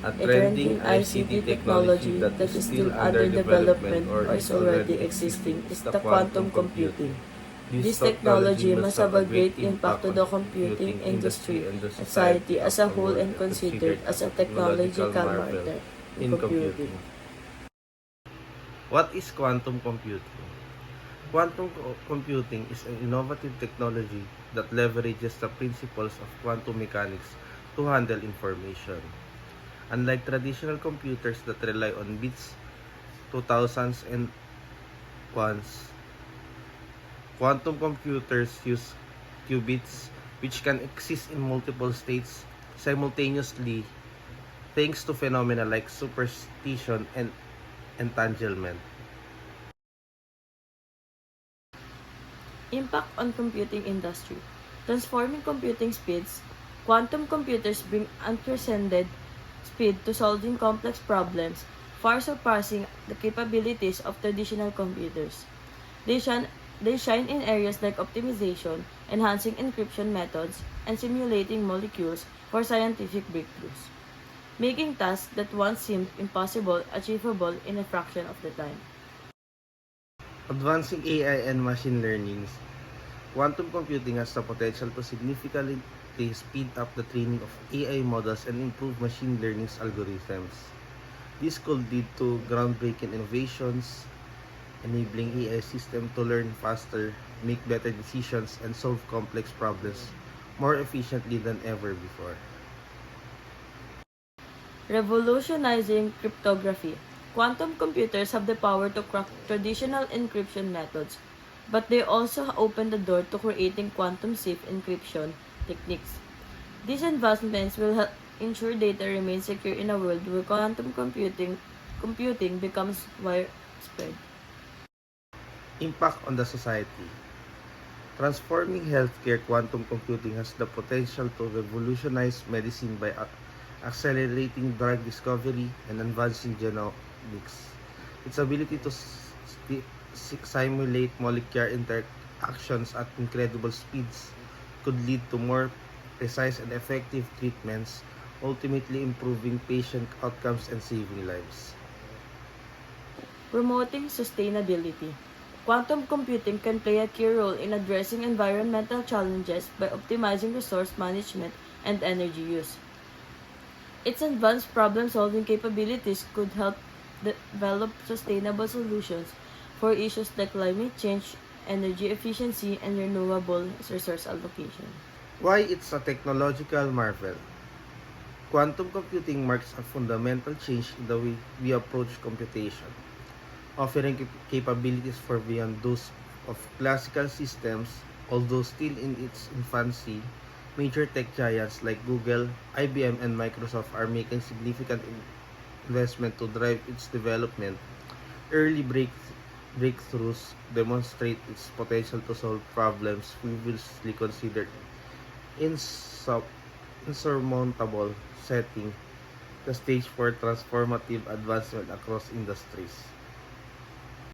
a trending ICT technology that is still under development or is already existing is the quantum computing. This technology must have a great impact to the computing industry and society as a whole and considered as a technological marvel in computing. What is quantum computing? Computing is an innovative technology that leverages the principles of quantum mechanics to handle information. Unlike traditional computers that rely on bits, 2000s, and ones, quantum computers use qubits, which can exist in multiple states simultaneously thanks to phenomena like superposition and entanglement. Impact on computing industry. Transforming computing speeds, quantum computers bring unprecedented speed to solving complex problems, far surpassing the capabilities of traditional computers. They shine in areas like optimization, enhancing encryption methods, and simulating molecules for scientific breakthroughs, making tasks that once seemed impossible achievable in a fraction of the time. Advancing AI and machine learning, quantum computing has the potential to significantly speed up the training of AI models and improve machine learning algorithms. This could lead to groundbreaking innovations, enabling AI systems to learn faster, make better decisions, and solve complex problems more efficiently than ever before. Revolutionizing cryptography. Quantum computers have the power to crack traditional encryption methods, but they also open the door to creating quantum safe encryption techniques. These advancements will help ensure data remains secure in a world where quantum computing becomes widespread. Impact on the society. Transforming healthcare, quantum computing has the potential to revolutionize medicine by accelerating drug discovery and advancing genomics. Its ability to simulate molecular interactions at incredible speeds could lead to more precise and effective treatments, ultimately improving patient outcomes and saving lives. Promoting sustainability. Quantum computing can play a key role in addressing environmental challenges by optimizing resource management and energy use. Its advanced problem-solving capabilities could help develop sustainable solutions for issues like climate change, energy efficiency, and renewable resource allocation. Why it's a technological marvel? Quantum computing marks a fundamental change in the way we approach computation, offering capabilities far beyond those of classical systems. Although still in its infancy, major tech giants like Google, IBM, and Microsoft are making significant investment to drive its development. Early breakthroughs demonstrate its potential to solve problems previously considered insub- insurmountable, setting the stage for transformative advancement across industries.